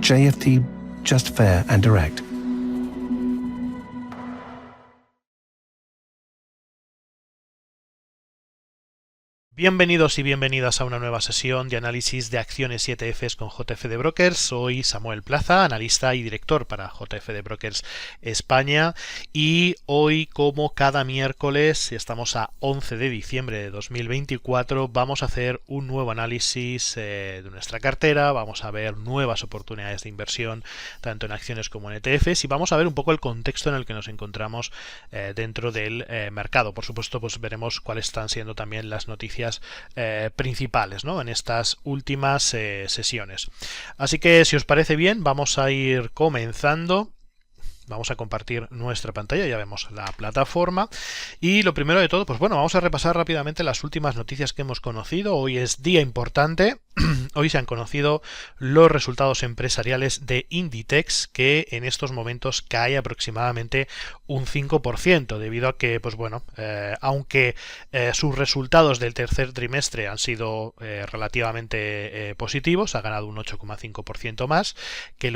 JFT, just fair and direct. Bienvenidos y bienvenidas a una nueva sesión de análisis de acciones y ETFs con JFD Brokers. Soy Samuel Plaza, analista y director para JFD Brokers España, y hoy, como cada miércoles, estamos a 11 de diciembre de 2024, vamos a hacer un nuevo análisis de nuestra cartera, vamos a ver nuevas oportunidades de inversión tanto en acciones como en ETFs, y vamos a ver un poco el contexto en el que nos encontramos dentro del mercado. Por supuesto, pues veremos cuáles están siendo también las noticias principales, ¿no?, en estas últimas sesiones. Así que, si os parece bien, vamos a ir comenzando. Vamos a compartir nuestra pantalla, ya vemos la plataforma, y lo primero de todo, pues bueno, vamos a repasar rápidamente las últimas noticias que hemos conocido. Hoy es día importante. Hoy se han conocido los resultados empresariales de Inditex, que en estos momentos cae aproximadamente un 5%, debido a que, pues bueno, aunque sus resultados del tercer trimestre han sido relativamente positivos, ha ganado un 8,5% más que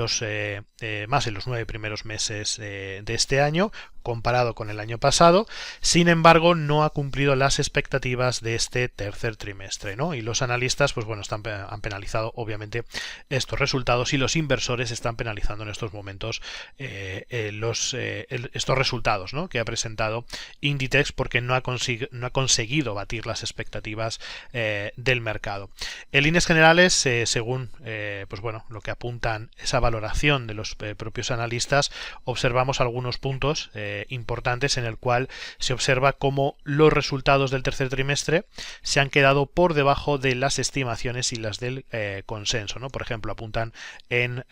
más en los 9 primeros meses de este año, comparado con el año pasado. Sin embargo, no ha cumplido las expectativas de este tercer trimestre, ¿no? Y los analistas, pues bueno, han penalizado obviamente estos resultados, y los inversores están penalizando en estos momentos estos resultados, ¿no?, que ha presentado Inditex, porque no ha conseguido batir las expectativas del mercado. En líneas generales, según pues bueno, lo que apuntan esa valoración de los propios analistas, observamos algunos puntos importantes en el cual se observa cómo los resultados del tercer trimestre se han quedado por debajo de las estimaciones y las del consenso, ¿no? Por ejemplo, apuntan en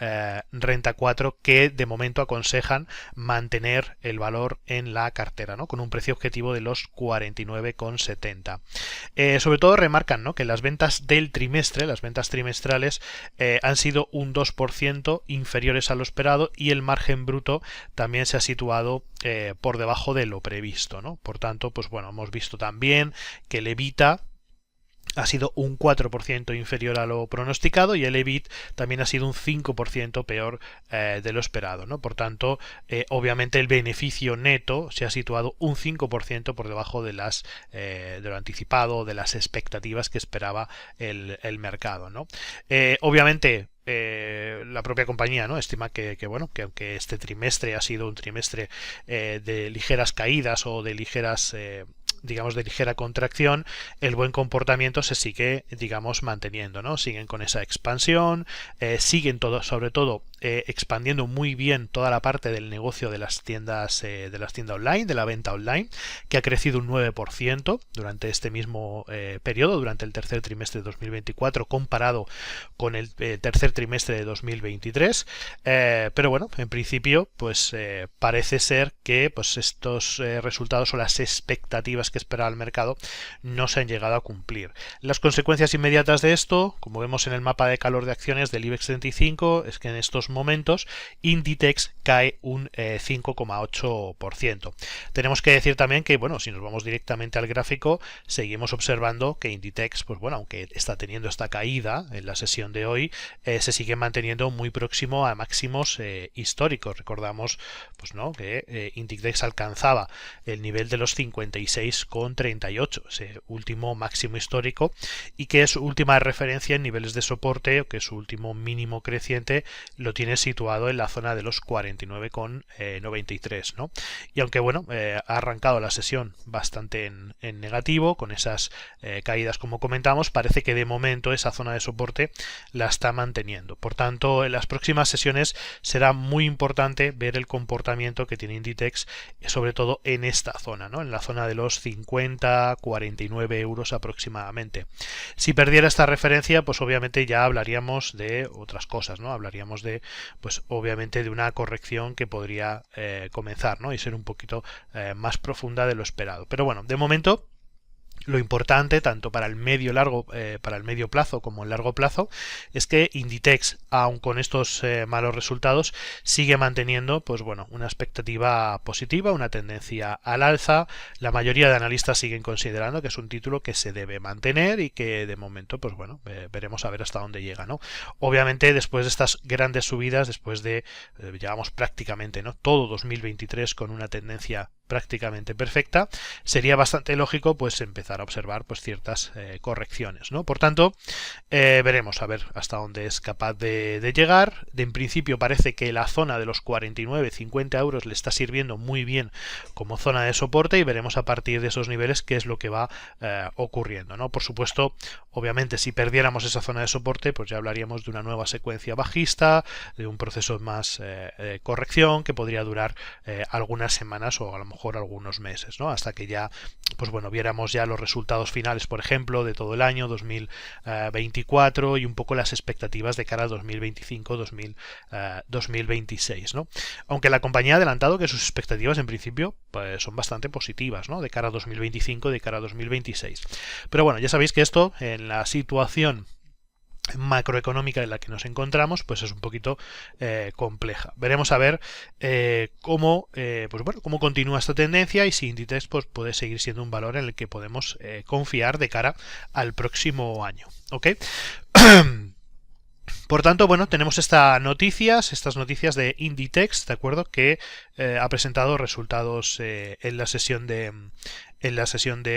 Renta 4 que de momento aconsejan mantener el valor en la cartera, ¿no?, con un precio objetivo de los 49,70. Sobre todo remarcan, ¿no?, que las ventas del trimestre, las ventas trimestrales, han sido un 2% inferiores a lo esperado, y el margen bruto también se ha situado por debajo de lo previsto, ¿no? Por tanto, pues bueno, hemos visto también que el EBITDA ha sido un 4% inferior a lo pronosticado, y el EBIT también ha sido un 5% peor de lo esperado, ¿no? Por tanto, obviamente el beneficio neto se ha situado un 5% por debajo de lo anticipado, de las expectativas que esperaba el mercado, ¿no? Obviamente, la propia compañía, ¿no?, estima que aunque este trimestre ha sido un trimestre de ligeras caídas o de ligeras digamos de ligera contracción, el buen comportamiento se sigue, digamos, manteniendo, ¿no? Siguen con esa expansión, siguen sobre todo expandiendo muy bien toda la parte del negocio de las tiendas online, de la venta online, que ha crecido un 9% durante este mismo periodo, durante el tercer trimestre de 2024, comparado con el tercer trimestre de 2023. Pero bueno, en principio, pues parece ser que pues estos resultados o las expectativas que esperaba el mercado no se han llegado a cumplir. Las consecuencias inmediatas de esto, como vemos en el mapa de calor de acciones del IBEX 35, es que en estos momentos Inditex cae un 5,8%. Tenemos que decir también que, bueno, si nos vamos directamente al gráfico, seguimos observando que Inditex, pues bueno, aunque está teniendo esta caída en la sesión de hoy, se sigue manteniendo muy próximo a máximos históricos. Recordamos, pues no, que Inditex alcanzaba el nivel de los 56,38, ese último máximo histórico, y que su última referencia en niveles de soporte, o que su último mínimo creciente, lo tiene situado en la zona de los 49,93, ¿no? Y aunque bueno, ha arrancado la sesión bastante en negativo, con esas caídas como comentamos, parece que de momento esa zona de soporte la está manteniendo. Por tanto, en las próximas sesiones será muy importante ver el comportamiento que tiene Inditex, sobre todo en esta zona, ¿no?, en la zona de los 50-49 euros aproximadamente. Si perdiera esta referencia, pues obviamente ya hablaríamos de otras cosas, ¿no? Hablaríamos de, pues obviamente, de una corrección que podría comenzar, ¿no?, y ser un poquito más profunda de lo esperado. Pero bueno, de momento Lo importante, tanto para el para el medio plazo como el largo plazo, es que Inditex, aun con estos malos resultados, sigue manteniendo, pues bueno, una expectativa positiva, una tendencia al alza. La mayoría de analistas siguen considerando que es un título que se debe mantener y que de momento, pues bueno, veremos a ver hasta dónde llega, ¿no? Obviamente, después de estas grandes subidas, después de llevamos prácticamente, ¿no?, todo 2023 con una tendencia prácticamente perfecta, sería bastante lógico pues empezar a observar pues ciertas correcciones, ¿no? Por tanto, veremos a ver hasta dónde es capaz de llegar. En principio parece que la zona de los 49-50 euros le está sirviendo muy bien como zona de soporte, y veremos a partir de esos niveles qué es lo que va ocurriendo, ¿no? Por supuesto, obviamente, si perdiéramos esa zona de soporte, pues ya hablaríamos de una nueva secuencia bajista, de un proceso más corrección que podría durar algunas semanas o a lo mejor algunos meses, ¿no? Hasta que ya, pues bueno, viéramos ya los resultados finales, por ejemplo, de todo el año 2024 y un poco las expectativas de cara a 2025-2026, ¿no? Aunque la compañía ha adelantado que sus expectativas en principio pues, son bastante positivas, ¿no?, de cara a 2025 y de cara a 2026. Pero bueno, ya sabéis que esto, en la situación macroeconómica en la que nos encontramos, pues es un poquito compleja. Veremos a ver cómo continúa esta tendencia y si Inditex pues, puede seguir siendo un valor en el que podemos confiar de cara al próximo año. ¿Ok? Por tanto, bueno, tenemos estas noticias de Inditex, ¿de acuerdo?, que ha presentado resultados en la sesión de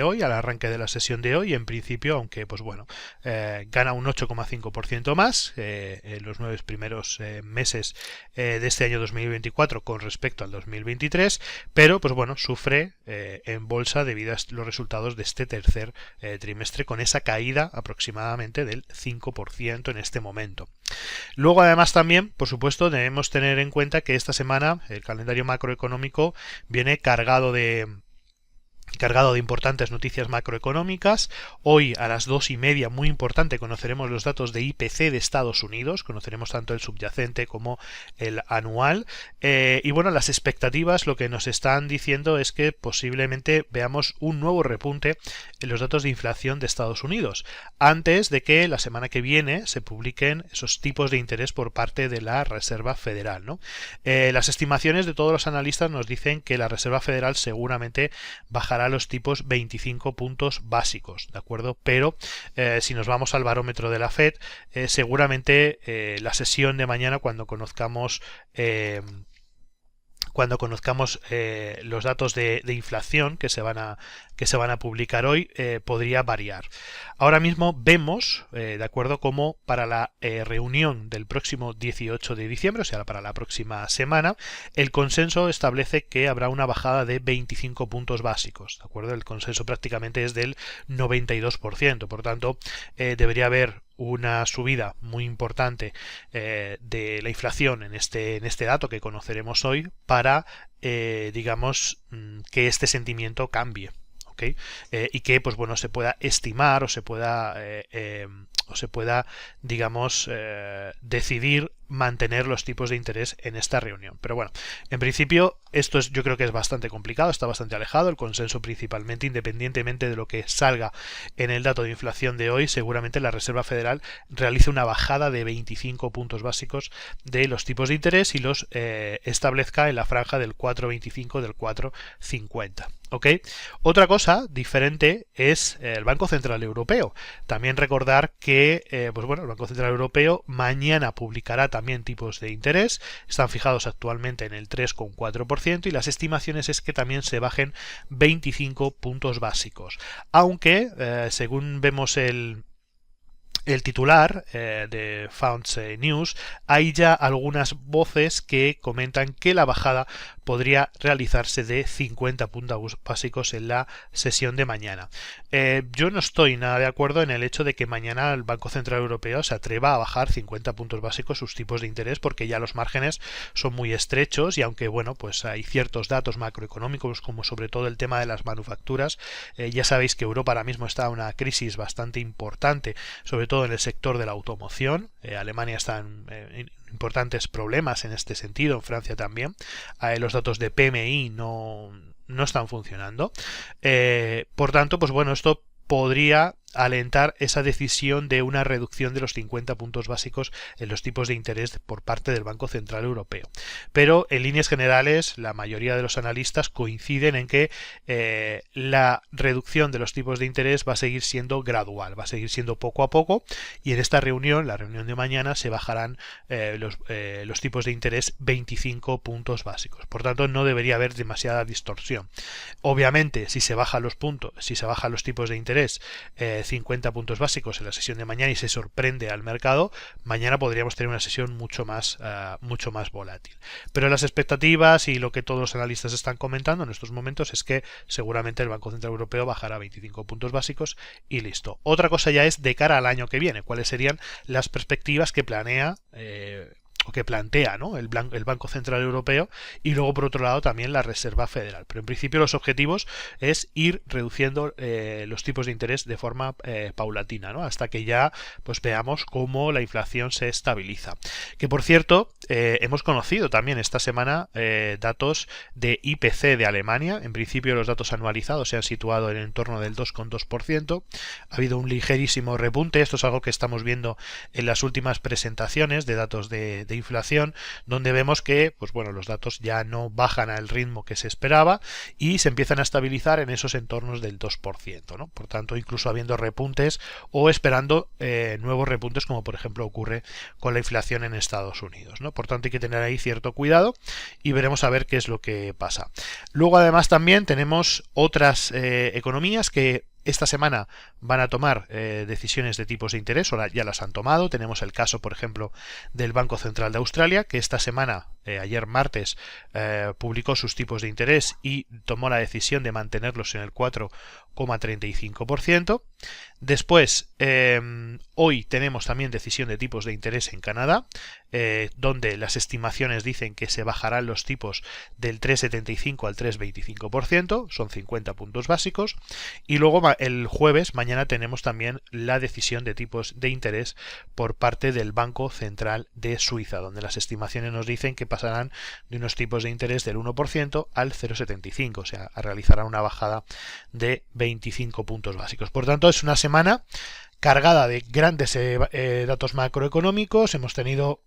hoy, al arranque de la sesión de hoy. En principio, aunque pues bueno, gana un 8,5% más en los 9 primeros meses de este año 2024 con respecto al 2023, pero pues bueno, sufre en bolsa debido a los resultados de este tercer trimestre, con esa caída aproximadamente del 5% en este momento. Luego, además, también, por supuesto, debemos tener en cuenta que esta semana el calendario macroeconómico viene cargado de importantes noticias macroeconómicas. Hoy a las 2:30, muy importante, conoceremos los datos de IPC de Estados Unidos, conoceremos tanto el subyacente como el anual, y bueno, las expectativas lo que nos están diciendo es que posiblemente veamos un nuevo repunte en los datos de inflación de Estados Unidos, antes de que la semana que viene se publiquen esos tipos de interés por parte de la Reserva Federal, ¿no? Las estimaciones de todos los analistas nos dicen que la Reserva Federal seguramente bajará los tipos 25 puntos básicos, ¿de acuerdo? Pero si nos vamos al barómetro de la Fed, seguramente la sesión de mañana, cuando conozcamos los datos de inflación que se van a publicar hoy, podría variar. Ahora mismo vemos, de acuerdo, como para la reunión del próximo 18 de diciembre, o sea, para la próxima semana, el consenso establece que habrá una bajada de 25 puntos básicos, ¿de acuerdo? El consenso prácticamente es del 92%, por tanto, debería haber una subida muy importante de la inflación en este dato que conoceremos hoy para, digamos, que este sentimiento cambie. ¿Okay? Y que pues bueno, se pueda estimar o se pueda digamos decidir mantener los tipos de interés en esta reunión. Pero bueno, en principio esto yo creo que es bastante complicado, está bastante alejado. El consenso, principalmente, independientemente de lo que salga en el dato de inflación de hoy, seguramente la Reserva Federal realice una bajada de 25 puntos básicos de los tipos de interés y los establezca en la franja del 4,25, del 4,50. ¿Ok? Otra cosa diferente es el Banco Central Europeo. También recordar que pues bueno, el Banco Central Europeo mañana publicará también tipos de interés. Están fijados actualmente en el 3,4% y las estimaciones es que también se bajen 25 puntos básicos. Aunque, según vemos el titular de Funds News, hay ya algunas voces que comentan que la bajada podría realizarse de 50 puntos básicos en la sesión de mañana. Yo no estoy nada de acuerdo en el hecho de que mañana el Banco Central Europeo se atreva a bajar 50 puntos básicos sus tipos de interés, porque ya los márgenes son muy estrechos y aunque bueno, pues hay ciertos datos macroeconómicos, como sobre todo el tema de las manufacturas, ya sabéis que Europa ahora mismo está en una crisis bastante importante, sobre todo en el sector de la automoción. Alemania está en importantes problemas en este sentido, en Francia también. Los datos de PMI no están funcionando. Por tanto, pues bueno, esto podría alentar esa decisión de una reducción de los 50 puntos básicos en los tipos de interés por parte del Banco Central Europeo. Pero en líneas generales, la mayoría de los analistas coinciden en que la reducción de los tipos de interés va a seguir siendo gradual, va a seguir siendo poco a poco, y en esta reunión, la reunión de mañana, se bajarán los tipos de interés 25 puntos básicos. Por tanto, no debería haber demasiada distorsión. Obviamente, si se bajan los tipos de interés 50 puntos básicos en la sesión de mañana y se sorprende al mercado, mañana podríamos tener una sesión mucho más volátil. Pero las expectativas y lo que todos los analistas están comentando en estos momentos es que seguramente el Banco Central Europeo bajará 25 puntos básicos y listo. Otra cosa ya es de cara al año que viene, cuáles serían las perspectivas que plantea, ¿no?, el Banco Central Europeo, y luego por otro lado también la Reserva Federal. Pero en principio los objetivos es ir reduciendo los tipos de interés de forma paulatina, ¿no?, hasta que ya pues veamos cómo la inflación se estabiliza. Que por cierto, hemos conocido también esta semana datos de IPC de Alemania. En principio los datos anualizados se han situado en el entorno del 2,2%. Ha habido un ligerísimo repunte. Esto es algo que estamos viendo en las últimas presentaciones de datos de inflación, donde vemos que pues bueno, los datos ya no bajan al ritmo que se esperaba y se empiezan a estabilizar en esos entornos del 2%, ¿no? Por tanto, incluso habiendo repuntes o esperando nuevos repuntes, como por ejemplo ocurre con la inflación en Estados Unidos, ¿no? Por tanto, hay que tener ahí cierto cuidado y veremos a ver qué es lo que pasa. Luego, además, también tenemos otras economías que esta semana van a tomar decisiones de tipos de interés, o ya las han tomado. Tenemos el caso, por ejemplo, del Banco Central de Australia, que esta semana, ayer martes, publicó sus tipos de interés y tomó la decisión de mantenerlos en el 4,35%. Después, hoy tenemos también decisión de tipos de interés en Canadá, donde las estimaciones dicen que se bajarán los tipos del 3,75 al 3,25%, son 50 puntos básicos. Y luego el jueves, mañana, tenemos también la decisión de tipos de interés por parte del Banco Central de Suiza, donde las estimaciones nos dicen que pasarán de unos tipos de interés del 1% al 0,75%, o sea, realizarán una bajada de 25 puntos básicos. Por tanto, es una semana cargada de grandes datos macroeconómicos. Hemos tenido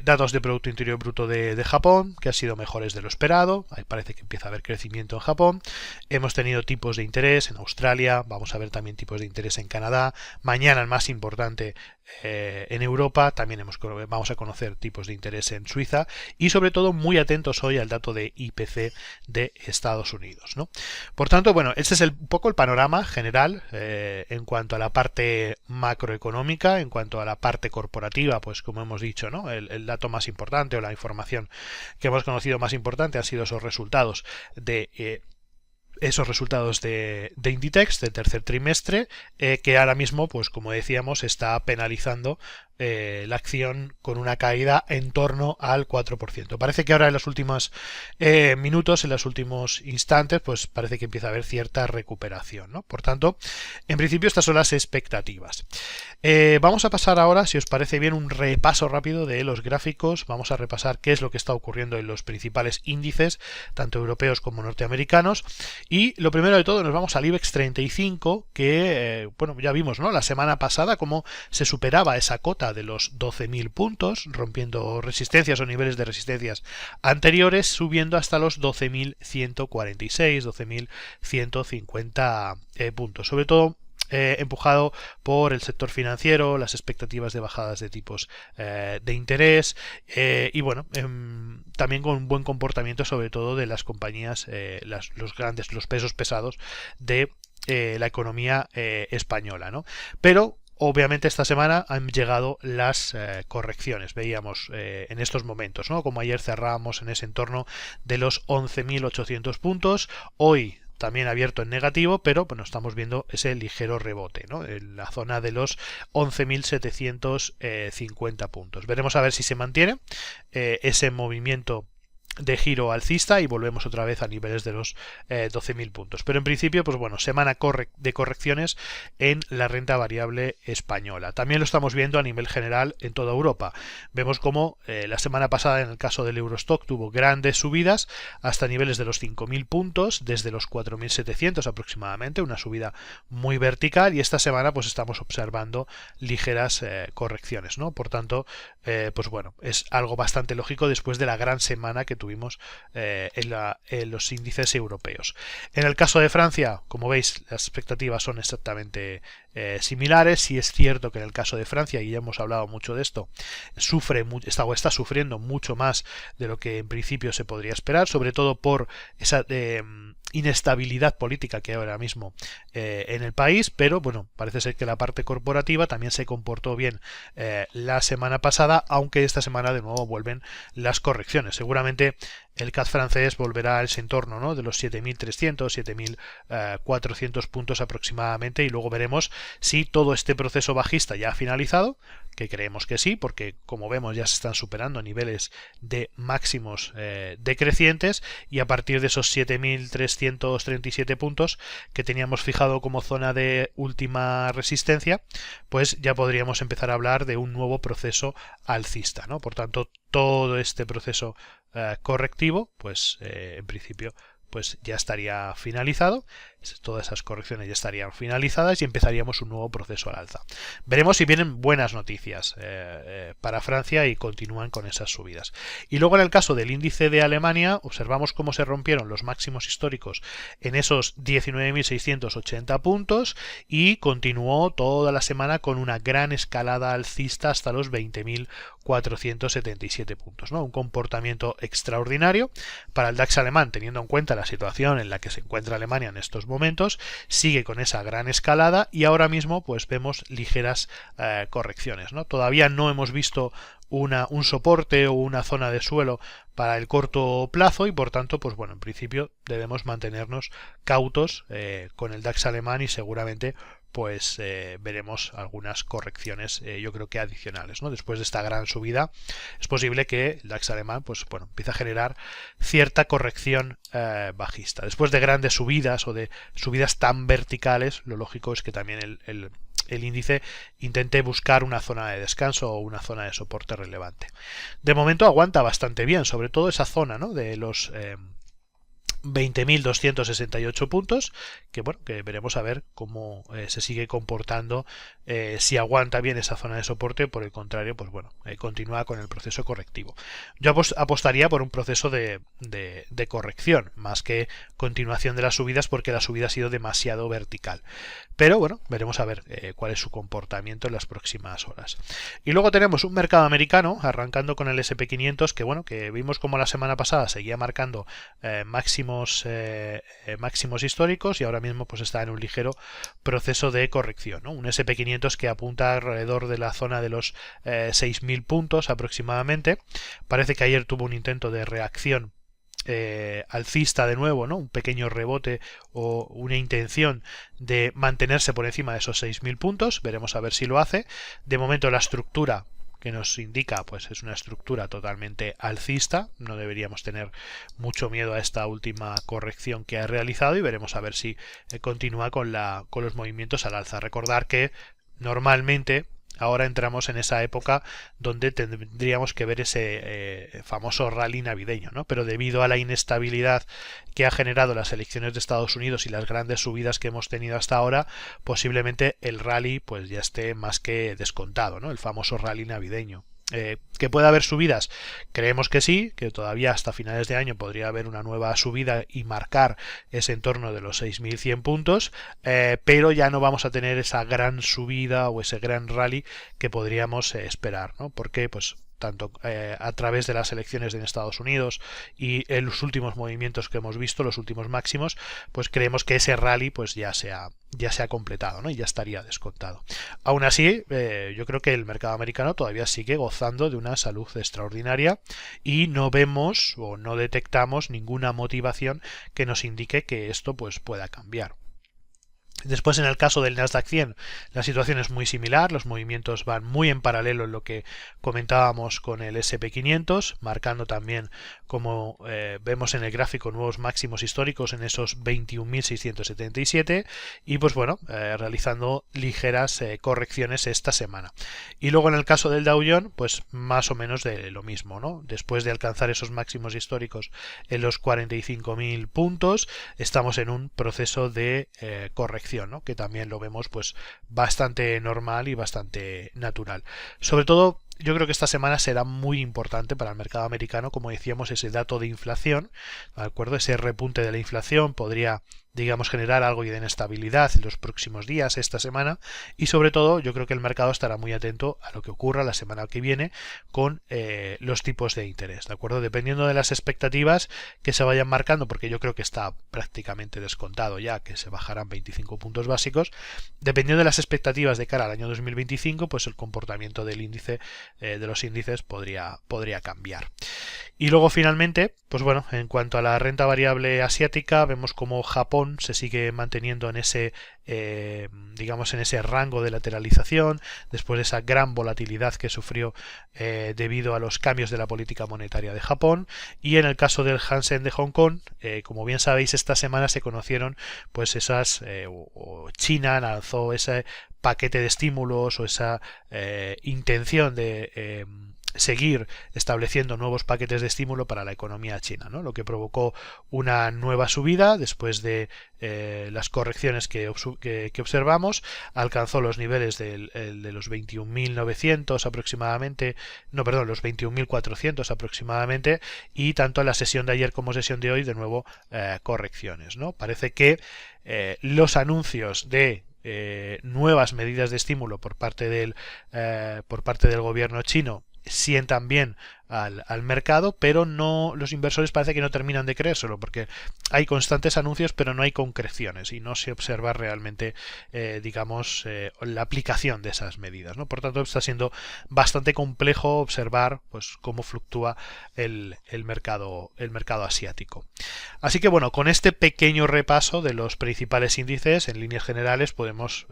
datos de Producto Interior Bruto de Japón, que han sido mejores de lo esperado. Ahí parece que empieza a haber crecimiento en Japón. Hemos tenido tipos de interés en Australia. Vamos a ver también tipos de interés en Canadá. Mañana, el más importante, en Europa. También vamos a conocer tipos de interés en Suiza. Y sobre todo, muy atentos hoy al dato de IPC de Estados Unidos, ¿no? Por tanto, bueno, este es un poco el panorama general en cuanto a la parte macroeconómica. En cuanto a la parte corporativa, pues como hemos dicho, ¿no?, el dato más importante, o la información que hemos conocido más importante, han sido esos resultados de Inditex del tercer trimestre, que ahora mismo, pues como decíamos, está penalizando la acción con una caída en torno al 4%. Parece que ahora en los últimos minutos, en los últimos instantes, pues parece que empieza a haber cierta recuperación, ¿no? Por tanto, en principio estas son las expectativas. Vamos a pasar ahora, si os parece bien, un repaso rápido de los gráficos. Vamos a repasar qué es lo que está ocurriendo en los principales índices, tanto europeos como norteamericanos. Y lo primero de todo, nos vamos al IBEX 35, que bueno, ya vimos, ¿no?, la semana pasada cómo se superaba esa cota de los 12.000 puntos, rompiendo resistencias o niveles de resistencias anteriores, subiendo hasta los 12.146, 12.150 puntos. Sobre todo empujado por el sector financiero, las expectativas de bajadas de tipos de interés, y bueno, también con un buen comportamiento sobre todo de las compañías, los pesos pesados de la economía española, ¿no? Pero obviamente esta semana han llegado las correcciones. Veíamos en estos momentos, ¿no?, como ayer cerrábamos en ese entorno de los 11.800 puntos. Hoy también abierto en negativo, pero bueno, estamos viendo ese ligero rebote, ¿no?, en la zona de los 11.750 puntos. Veremos a ver si se mantiene ese movimiento de giro alcista y volvemos otra vez a niveles de los 12.000 puntos. Pero en principio, pues bueno, semana de correcciones en la renta variable española. También lo estamos viendo a nivel general en toda Europa. Vemos como la semana pasada en el caso del Eurostock tuvo grandes subidas hasta niveles de los 5.000 puntos, desde los 4.700 aproximadamente, una subida muy vertical, y esta semana pues estamos observando ligeras correcciones, ¿no? Por tanto, pues bueno, es algo bastante lógico después de la gran semana que tuvimos en los índices europeos. En el caso de Francia, como veis, las expectativas son exactamente similares. Sí es cierto que en el caso de Francia, y ya hemos hablado mucho de esto, está sufriendo mucho más de lo que en principio se podría esperar, sobre todo por esa inestabilidad política que hay ahora mismo en el país, pero bueno, parece ser que la parte corporativa también se comportó bien la semana pasada, aunque esta semana de nuevo vuelven las correcciones. Seguramente el CAC francés volverá a ese entorno, ¿no?, de los 7.300, 7.400 puntos aproximadamente, y luego veremos si todo este proceso bajista ya ha finalizado, que creemos que sí, porque como vemos ya se están superando niveles de máximos decrecientes, y a partir de esos 7.337 puntos que teníamos fijado como zona de última resistencia, pues ya podríamos empezar a hablar de un nuevo proceso alcista, ¿no? Por tanto, todo este proceso correctivo, pues en principio pues ya estaría finalizado, todas esas correcciones ya estarían finalizadas y empezaríamos un nuevo proceso al alza. Veremos si vienen buenas noticias para Francia y continúan con esas subidas. Y luego en el caso del índice de Alemania, observamos cómo se rompieron los máximos históricos en esos 19.680 puntos y continuó toda la semana con una gran escalada alcista hasta los 20.477 puntos, ¿no? Un comportamiento extraordinario para el DAX alemán, teniendo en cuenta la situación en la que se encuentra Alemania en estos momentos. Sigue con esa gran escalada y ahora mismo pues vemos ligeras correcciones, ¿no? Todavía no hemos visto un soporte o una zona de suelo para el corto plazo, y por tanto pues bueno, en principio debemos mantenernos cautos con el DAX alemán, y seguramente pues veremos algunas correcciones, yo creo que adicionales, ¿no? Después de esta gran subida es posible que el DAX alemán pues bueno, empiece a generar cierta corrección bajista. Después de grandes subidas o de subidas tan verticales, lo lógico es que también el índice intente buscar una zona de descanso o una zona de soporte relevante. De momento aguanta bastante bien, sobre todo esa zona, ¿no?, de los 20.268 puntos, que bueno, que veremos a ver cómo se sigue comportando, si aguanta bien esa zona de soporte. Por el contrario, pues bueno, continúa con el proceso correctivo. Yo apostaría por un proceso de corrección más que continuación de las subidas, porque la subida ha sido demasiado vertical. Pero bueno, veremos a ver cuál es su comportamiento en las próximas horas. Y luego tenemos un mercado americano, arrancando con el SP500, que bueno, que vimos como la semana pasada seguía marcando máximos históricos, y ahora mismo pues está en un ligero proceso de corrección, ¿no? Un SP500 que apunta alrededor de la zona de los 6.000 puntos aproximadamente. Parece que ayer tuvo un intento de reacción alcista de nuevo, ¿no?, un pequeño rebote o una intención de mantenerse por encima de esos 6.000 puntos. Veremos a ver si lo hace. De momento la estructura que nos indica pues es una estructura totalmente alcista, no deberíamos tener mucho miedo a esta última corrección que ha realizado, y veremos a ver si continúa con los movimientos al alza. Recordar que normalmente ahora entramos en esa época donde tendríamos que ver ese famoso rally navideño, ¿no? Pero debido a la inestabilidad que ha generado las elecciones de Estados Unidos y las grandes subidas que hemos tenido hasta ahora, posiblemente el rally pues ya esté más que descontado, ¿no? El famoso rally navideño. ¿Que puede haber subidas? Creemos que sí, que todavía hasta finales de año podría haber una nueva subida y marcar ese entorno de los 6.100 puntos, pero ya no vamos a tener esa gran subida o ese gran rally que podríamos esperar, ¿no? Porque pues tanto a través de las elecciones en Estados Unidos y en los últimos movimientos que hemos visto, los últimos máximos, pues creemos que ese rally pues ya se ha completado, ¿no?, y ya estaría descontado. Aún así, yo creo que el mercado americano todavía sigue gozando de una salud extraordinaria, y no vemos o no detectamos ninguna motivación que nos indique que esto pues pueda cambiar. Después, en el caso del Nasdaq 100, la situación es muy similar, los movimientos van muy en paralelo en lo que comentábamos con el SP500, marcando también, como vemos en el gráfico, nuevos máximos históricos en esos 21.677 y pues bueno, realizando ligeras correcciones esta semana. Y luego en el caso del Dow Jones, pues más o menos de lo mismo, ¿no? Después de alcanzar esos máximos históricos en los 45.000 puntos, estamos en un proceso de corrección, ¿no? Que también lo vemos pues bastante normal y bastante natural. Sobre todo, yo creo que esta semana será muy importante para el mercado americano, como decíamos, ese dato de inflación, ¿de acuerdo? Ese repunte de la inflación podría, digamos, generar algo de inestabilidad en los próximos días, esta semana, y sobre todo yo creo que el mercado estará muy atento a lo que ocurra la semana que viene con los tipos de interés, ¿de acuerdo? Dependiendo de las expectativas que se vayan marcando, porque yo creo que está prácticamente descontado ya que se bajarán 25 puntos básicos, dependiendo de las expectativas de cara al año 2025, pues el comportamiento del índice, de los índices podría cambiar. Y luego finalmente, pues bueno, en cuanto a la renta variable asiática, vemos como Japón se sigue manteniendo en ese, digamos, en ese rango de lateralización, después de esa gran volatilidad que sufrió debido a los cambios de la política monetaria de Japón. Y en el caso del Hansen de Hong Kong, como bien sabéis, esta semana se conocieron pues esas, o China lanzó ese paquete de estímulos o esa intención de seguir estableciendo nuevos paquetes de estímulo para la economía china, ¿no? Lo que provocó una nueva subida después de las correcciones que observamos, alcanzó los niveles de los 21.900 aproximadamente, no, perdón, los 21.400 aproximadamente, y tanto en la sesión de ayer como sesión de hoy de nuevo correcciones, ¿no? Parece que los anuncios de nuevas medidas de estímulo por parte del gobierno chino sientan bien al mercado, pero no, los inversores parece que no terminan de creérselo, porque hay constantes anuncios pero no hay concreciones y no se observa realmente digamos la aplicación de esas medidas, ¿no? Por tanto, está siendo bastante complejo observar pues cómo fluctúa el mercado asiático. Así que bueno, con este pequeño repaso de los principales índices, en líneas generales podemos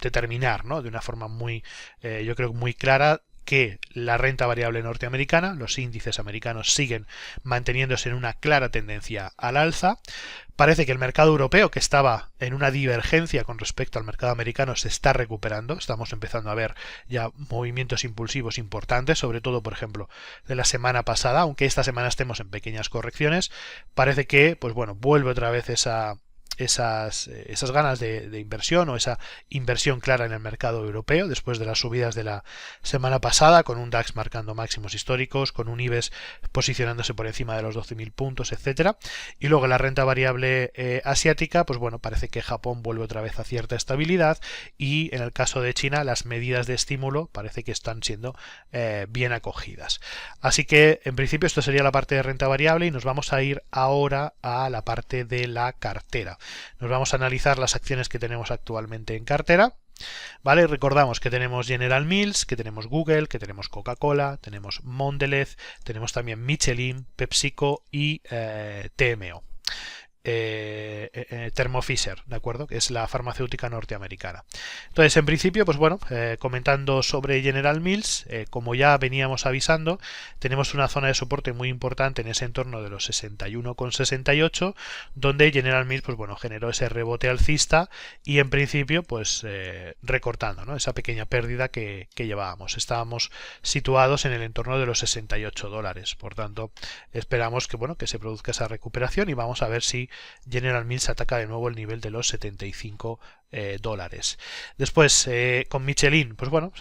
determinar, ¿no? De una forma muy yo creo muy clara, que la renta variable norteamericana, los índices americanos, siguen manteniéndose en una clara tendencia al alza. Parece que el mercado europeo, que estaba en una divergencia con respecto al mercado americano, se está recuperando. Estamos empezando a ver ya movimientos impulsivos importantes, sobre todo, por ejemplo, de la semana pasada, aunque esta semana estemos en pequeñas correcciones. Parece que, pues bueno, vuelve otra vez esas ganas de inversión o esa inversión clara en el mercado europeo después de las subidas de la semana pasada, con un DAX marcando máximos históricos, con un IBEX posicionándose por encima de los 12.000 puntos, etcétera. Y luego la renta variable asiática, pues bueno, parece que Japón vuelve otra vez a cierta estabilidad, y en el caso de China las medidas de estímulo parece que están siendo bien acogidas. Así que en principio esto sería la parte de renta variable, y nos vamos a ir ahora a la parte de la cartera. Nos vamos a analizar las acciones que tenemos actualmente en cartera. Vale, recordamos que tenemos General Mills, que tenemos Google, que tenemos Coca-Cola, tenemos Mondelez, tenemos también Michelin, PepsiCo y TMO. Thermo Fisher, ¿de acuerdo? Que es la farmacéutica norteamericana. Entonces, en principio, pues bueno, comentando sobre General Mills, como ya veníamos avisando, tenemos una zona de soporte muy importante en ese entorno de los 61,68, donde General Mills, pues bueno, generó ese rebote alcista y en principio, pues recortando, ¿no? Esa pequeña pérdida que llevábamos. Estábamos situados en el entorno de los 68 dólares. Por tanto, esperamos que, bueno, que se produzca esa recuperación y vamos a ver si General Mills ataca de nuevo el nivel de los 75 dólares. Después, con Michelin, pues bueno,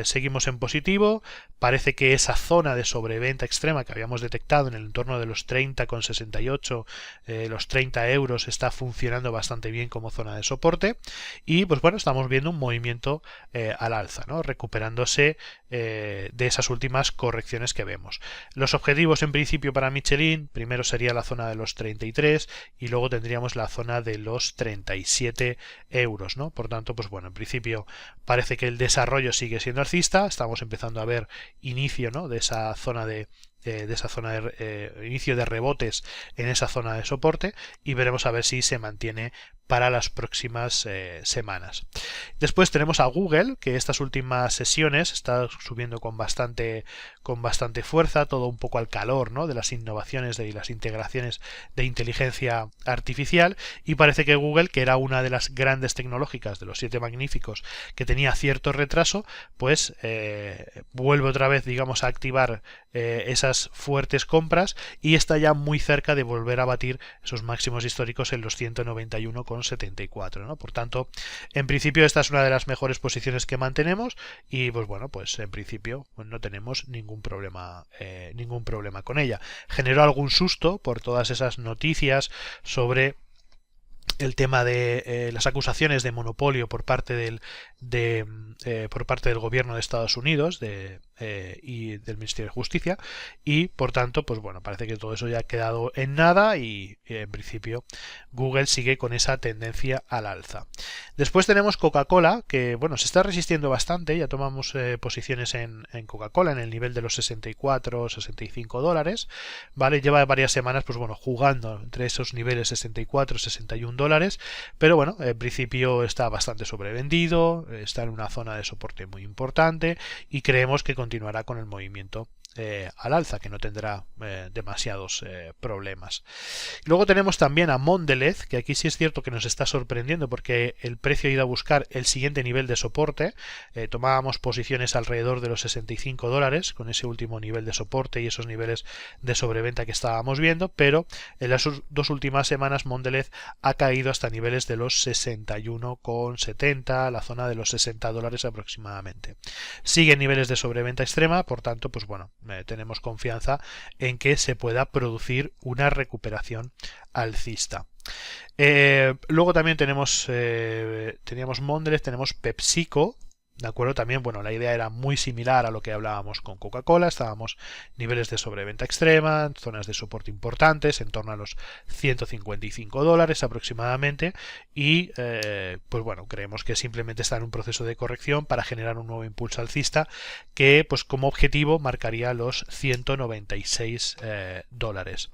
seguimos en positivo. Parece que esa zona de sobreventa extrema que habíamos detectado en el entorno de los 30,68, los 30 euros, está funcionando bastante bien como zona de soporte. Y pues bueno, estamos viendo un movimiento al alza, ¿no? Recuperándose de esas últimas correcciones que vemos. Los objetivos en principio para Michelin, primero sería la zona de los 33 y luego tendríamos la zona de los 37 euros, ¿no? Por tanto, pues bueno, en principio parece que el desarrollo sigue siendo alcista. Estamos empezando a ver inicio, ¿no? De esa zona de de esa zona de inicio de rebotes en esa zona de soporte, y veremos a ver si se mantiene para las próximas semanas. Después tenemos a Google, que estas últimas sesiones está subiendo con bastante fuerza, todo un poco al calor, ¿no?, de las innovaciones y las integraciones de inteligencia artificial, y parece que Google, que era una de las grandes tecnológicas de los 7 magníficos que tenía cierto retraso, pues vuelve otra vez, digamos, a activar esas fuertes compras y está ya muy cerca de volver a batir esos máximos históricos en los 191,74, ¿no? Por tanto, en principio esta es una de las mejores posiciones que mantenemos y pues bueno, pues en principio pues no tenemos ningún problema con ella. Generó algún susto por todas esas noticias sobre el tema de las acusaciones de monopolio por parte del gobierno de Estados Unidos y del Ministerio de Justicia, y por tanto pues bueno, parece que todo eso ya ha quedado en nada y en principio Google sigue con esa tendencia al alza. Después tenemos Coca-Cola, que bueno, se está resistiendo bastante. Ya tomamos posiciones en Coca-Cola en el nivel de los 64-65 dólares, ¿vale? Lleva varias semanas pues bueno, jugando entre esos niveles 64-61 dólares, pero bueno, en principio está bastante sobrevendido, está en una zona de soporte muy importante y creemos que continuará con el movimiento al alza, que no tendrá demasiados problemas. Luego tenemos también a Mondelez, que aquí sí es cierto que nos está sorprendiendo porque el precio ha ido a buscar el siguiente nivel de soporte. Tomábamos posiciones alrededor de los 65 dólares con ese último nivel de soporte y esos niveles de sobreventa que estábamos viendo, pero en las 2 últimas semanas Mondelez ha caído hasta niveles de los 61,70, la zona de los 60 dólares aproximadamente. Sigue en niveles de sobreventa extrema, por tanto pues bueno, tenemos confianza en que se pueda producir una recuperación alcista. Luego también teníamos Mondelez, tenemos PepsiCo, ¿de acuerdo? También, bueno, la idea era muy similar a lo que hablábamos con Coca-Cola. Estábamos niveles de sobreventa extrema, zonas de soporte importantes, en torno a los 155 dólares aproximadamente, y pues bueno, creemos que simplemente está en un proceso de corrección para generar un nuevo impulso alcista que pues como objetivo marcaría los 196 dólares.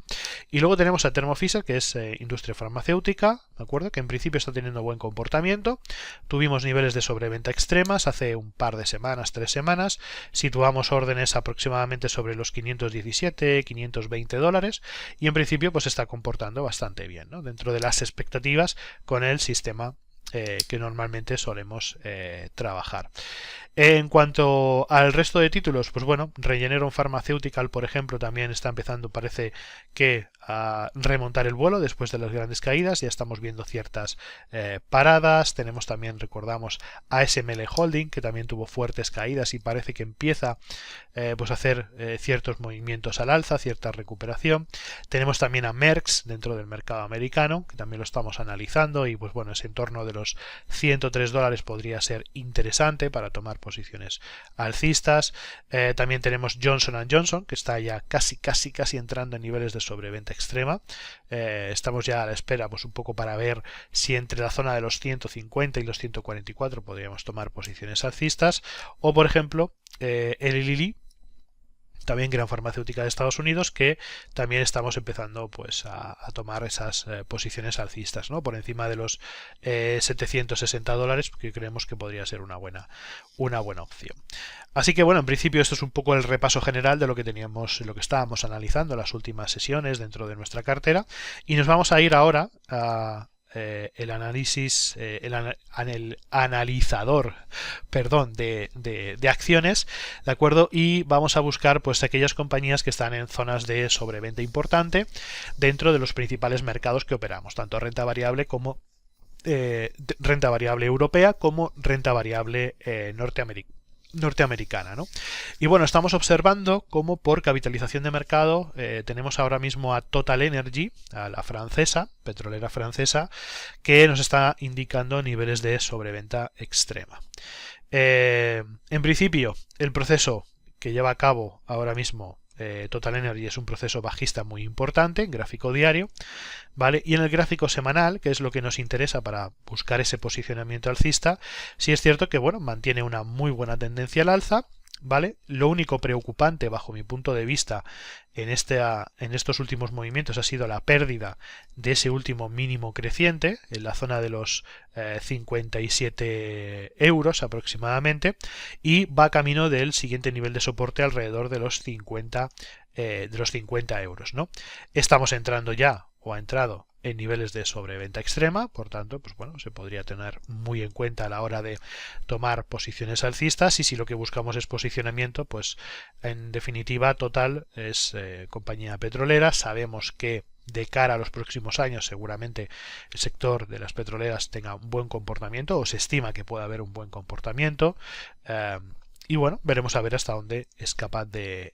Y luego tenemos a Thermo Fisher, que es industria farmacéutica, ¿de acuerdo? Que en principio está teniendo buen comportamiento. Tuvimos niveles de sobreventa extremas hace un par de semanas, 3 semanas, situamos órdenes aproximadamente sobre los 517, 520 dólares y en principio pues está comportando bastante bien, ¿no?, dentro de las expectativas con el sistema que normalmente solemos trabajar. En cuanto al resto de títulos, pues bueno, Regeneron Pharmaceutical, por ejemplo, también está empezando, parece que a remontar el vuelo después de las grandes caídas. Ya estamos viendo ciertas paradas. Tenemos también, recordamos, ASML Holding, que también tuvo fuertes caídas y parece que empieza pues a hacer ciertos movimientos al alza, cierta recuperación. Tenemos también a Merck dentro del mercado americano, que también lo estamos analizando y pues bueno, ese entorno de los 103 dólares podría ser interesante para tomar posiciones alcistas. También tenemos Johnson & Johnson, que está ya casi entrando en niveles de sobreventa extrema. Estamos ya a la espera pues un poco para ver si entre la zona de los 150 y los 144 podríamos tomar posiciones alcistas. O por ejemplo Eli Lilly, también gran farmacéutica de Estados Unidos, que también estamos empezando pues a tomar esas posiciones alcistas, ¿no?, por encima de los 760 dólares, porque creemos que podría ser una buena opción. Así que bueno, en principio esto es un poco el repaso general de lo que teníamos, lo que estábamos analizando en las últimas sesiones dentro de nuestra cartera, y nos vamos a ir ahora a el análisis, el analizador, perdón, de acciones, ¿de acuerdo? Y vamos a buscar pues aquellas compañías que están en zonas de sobreventa importante dentro de los principales mercados que operamos, tanto renta variable como renta variable europea como renta variable norteamericana, ¿no? Y bueno, estamos observando cómo por capitalización de mercado tenemos ahora mismo a Total Energy, a la francesa, petrolera francesa, que nos está indicando niveles de sobreventa extrema. En principio, el proceso que lleva a cabo ahora mismo Total Energy es un proceso bajista muy importante en gráfico diario, ¿vale? Y en el gráfico semanal, que es lo que nos interesa para buscar ese posicionamiento alcista, sí es cierto que bueno, mantiene una muy buena tendencia al alza, ¿vale? Lo único preocupante bajo mi punto de vista en estos últimos movimientos ha sido la pérdida de ese último mínimo creciente en la zona de los 57 euros aproximadamente, y va camino del siguiente nivel de soporte alrededor de los 50 euros, ¿no? Estamos entrando ya, o ha entrado, en niveles de sobreventa extrema, por tanto, pues bueno, se podría tener muy en cuenta a la hora de tomar posiciones alcistas, y si lo que buscamos es posicionamiento, pues en definitiva Total es compañía petrolera. Sabemos que de cara a los próximos años seguramente el sector de las petroleras tenga un buen comportamiento, o se estima que pueda haber un buen comportamiento, y bueno, veremos a ver hasta dónde es capaz de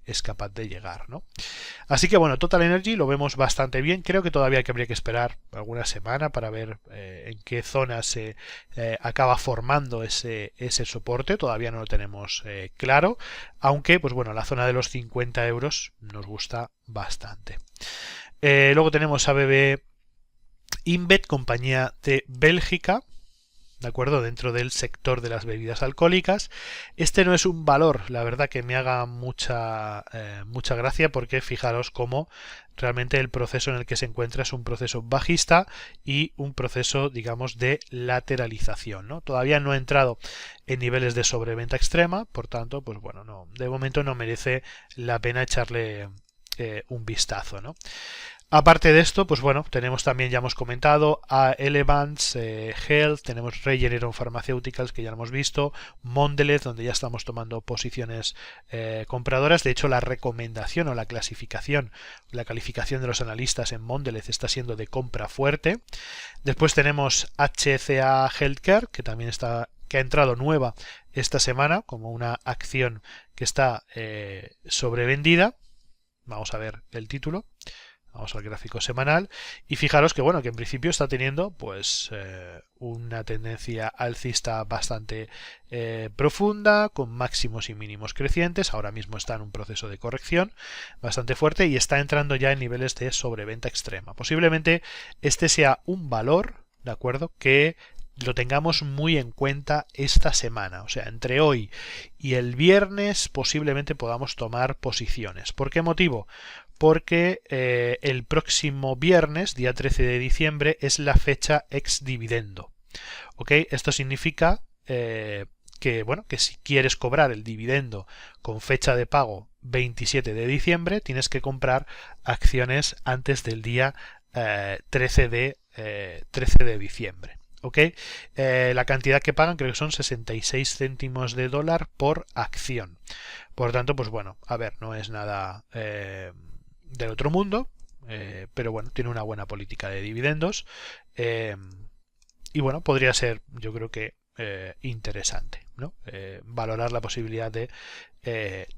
llegar, ¿no? Así que bueno, Total Energy lo vemos bastante bien. Creo que todavía habría que esperar alguna semana para ver en qué zona se acaba formando ese soporte. Todavía no lo tenemos claro, aunque pues bueno, la zona de los 50 euros nos gusta bastante. Luego tenemos ABB InBev, compañía de Bélgica, ¿de acuerdo? Dentro del sector de las bebidas alcohólicas. Este no es un valor, la verdad, que me haga mucha gracia, porque fijaros cómo realmente el proceso en el que se encuentra es un proceso bajista y un proceso, digamos, de lateralización, ¿no? Todavía no ha entrado en niveles de sobreventa extrema, por tanto, pues bueno, no, de momento no merece la pena echarle un vistazo, ¿no? Aparte de esto, pues bueno, tenemos también, ya hemos comentado, a Elevance Health, tenemos Regeneron Pharmaceuticals, que ya lo hemos visto, Mondelez, donde ya estamos tomando posiciones compradoras. De hecho, la recomendación o la calificación de los analistas en Mondelez está siendo de compra fuerte. Después tenemos HCA Healthcare, que también que ha entrado nueva esta semana como una acción que está sobrevendida. Vamos a ver el título. Vamos al gráfico semanal y fijaros que bueno, que en principio está teniendo pues una tendencia alcista bastante profunda, con máximos y mínimos crecientes. Ahora mismo está en un proceso de corrección bastante fuerte y está entrando ya en niveles de sobreventa extrema. Posiblemente este sea un valor, ¿de acuerdo?, que lo tengamos muy en cuenta esta semana, o sea, entre hoy y el viernes posiblemente podamos tomar posiciones. ¿Por qué motivo? Porque el próximo viernes, día 13 de diciembre, es la fecha ex dividendo. ¿Ok? Esto significa que, bueno, que si quieres cobrar el dividendo con fecha de pago 27 de diciembre, tienes que comprar acciones antes del día 13 de diciembre. ¿Ok? La cantidad que pagan creo que son 66 céntimos de dólar por acción. Por tanto, pues bueno, a ver, no es nada del otro mundo, pero bueno, tiene una buena política de dividendos, y bueno, podría ser, yo creo que interesante, ¿no? Valorar la posibilidad de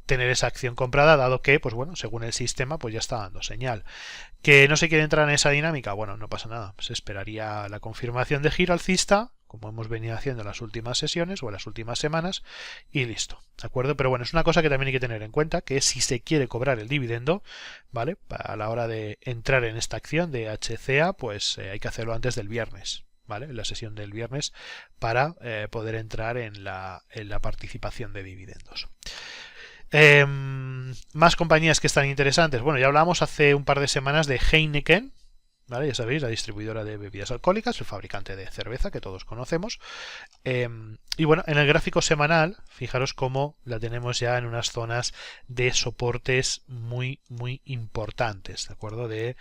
tener esa acción comprada, dado que, pues bueno, según el sistema, pues ya está dando señal. ¿Que no se quiere entrar en esa dinámica? Bueno, no pasa nada, se esperaría la confirmación de giro alcista, como hemos venido haciendo en las últimas sesiones o en las últimas semanas, y listo, ¿de acuerdo? Pero bueno, es una cosa que también hay que tener en cuenta, que si se quiere cobrar el dividendo, ¿vale?, a la hora de entrar en esta acción de HCA, pues hay que hacerlo antes del viernes, ¿vale?, en la sesión del viernes, para poder entrar en la participación de dividendos. Más compañías que están interesantes. Bueno, ya hablábamos hace un par de semanas de Heineken, ¿vale? Ya sabéis, la distribuidora de bebidas alcohólicas, el fabricante de cerveza que todos conocemos. Y bueno, en el gráfico semanal, fijaros cómo la tenemos ya en unas zonas de soportes muy, muy importantes, ¿de acuerdo? De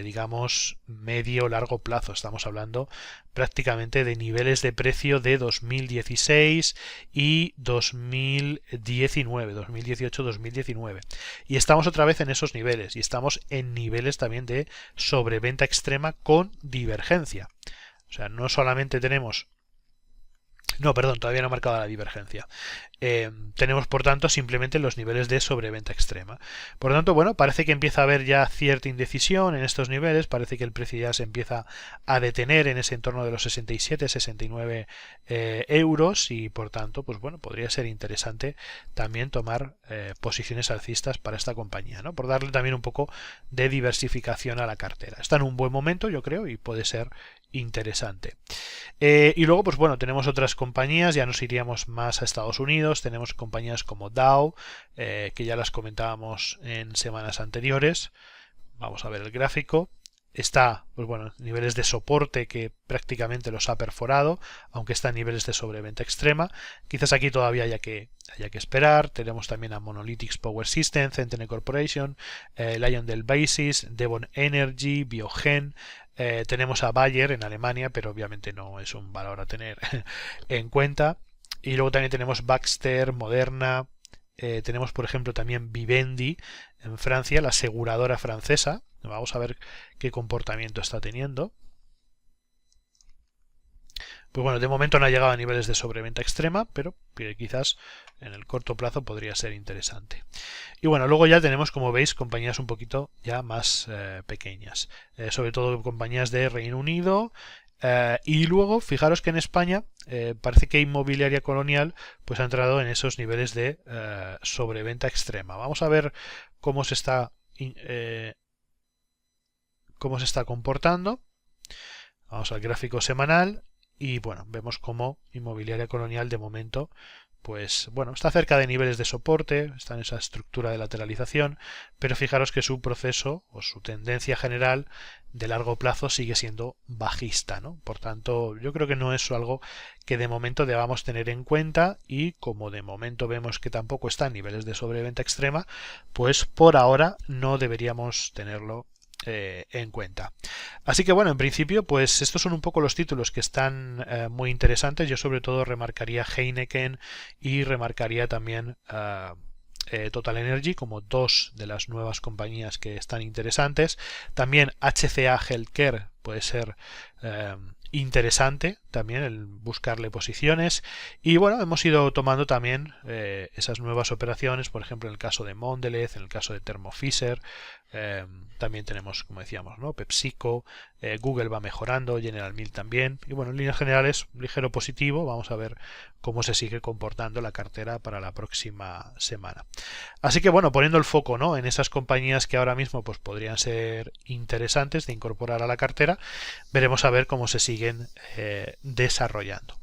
digamos medio largo plazo. Estamos hablando prácticamente de niveles de precio de 2016 y 2019, 2018-2019, y estamos otra vez en esos niveles, y estamos en niveles también de sobreventa extrema con divergencia. O sea, no solamente tenemos todavía no ha marcado la divergencia. Tenemos, por tanto, simplemente los niveles de sobreventa extrema. Por lo tanto, bueno, parece que empieza a haber ya cierta indecisión en estos niveles. Parece que el precio ya se empieza a detener en ese entorno de los 67-69 euros, y por tanto, pues bueno, podría ser interesante también tomar posiciones alcistas para esta compañía, ¿no?, por darle también un poco de diversificación a la cartera. Está en un buen momento, yo creo, y puede ser interesante. Y luego, pues bueno, tenemos otras compañías, ya nos iríamos más a Estados Unidos, tenemos compañías como Dow, que ya las comentábamos en semanas anteriores. Vamos a ver el gráfico. Está, pues bueno, niveles de soporte que prácticamente los ha perforado, aunque está en niveles de sobreventa extrema. Quizás aquí todavía haya que esperar. Tenemos también a Monolithic Power Systems, Centene Corporation, LyondellBasell Basis, Devon Energy, Biogen. Tenemos a Bayer en Alemania, pero obviamente no es un valor a tener en cuenta. Y luego también tenemos Baxter, Moderna. Tenemos, por ejemplo, también Vivendi en Francia, la aseguradora francesa. Vamos a ver qué comportamiento está teniendo. Pues bueno, de momento no ha llegado a niveles de sobreventa extrema, pero quizás en el corto plazo podría ser interesante. Y bueno, luego ya tenemos, como veis, compañías un poquito ya más pequeñas, sobre todo compañías de Reino Unido. Y luego, fijaros que en España parece que Inmobiliaria Colonial pues ha entrado en esos niveles de sobreventa extrema. Vamos a ver cómo se está comportando. Vamos al gráfico semanal y bueno, vemos cómo Inmobiliaria Colonial de momento pues bueno, está cerca de niveles de soporte, está en esa estructura de lateralización, pero fijaros que su proceso o su tendencia general de largo plazo sigue siendo bajista, ¿no? Por tanto, yo creo que no es algo que de momento debamos tener en cuenta, y como de momento vemos que tampoco está en niveles de sobreventa extrema, pues por ahora no deberíamos tenerlo en cuenta. Así que bueno, en principio pues estos son un poco los títulos que están muy interesantes. Yo sobre todo remarcaría Heineken y remarcaría también Total Energy como dos de las nuevas compañías que están interesantes. También HCA Healthcare puede ser interesante también el buscarle posiciones, y bueno, hemos ido tomando también esas nuevas operaciones, por ejemplo en el caso de Mondelez, en el caso de Thermo Fisher. También tenemos, como decíamos, ¿no? PepsiCo, Google va mejorando, General Mills también, y bueno, en líneas generales ligero positivo. Vamos a ver cómo se sigue comportando la cartera para la próxima semana. Así que bueno, poniendo el foco, ¿no?, en esas compañías que ahora mismo pues podrían ser interesantes de incorporar a la cartera, veremos a ver cómo se siguen desarrollando.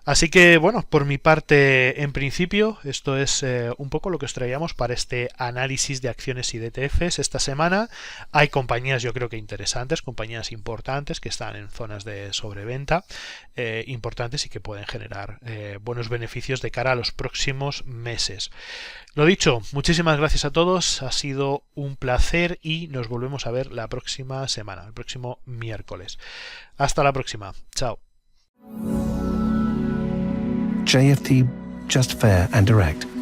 Así que bueno, por mi parte, en principio, esto es un poco lo que os traíamos para este análisis de acciones y de ETFs esta semana. Hay compañías, yo creo que interesantes, compañías importantes que están en zonas de sobreventa importantes y que pueden generar buenos beneficios de cara a los próximos meses. Lo dicho, muchísimas gracias a todos, ha sido un placer y nos volvemos a ver la próxima semana, el próximo miércoles. Hasta la próxima, chao. JFT, just fair and direct.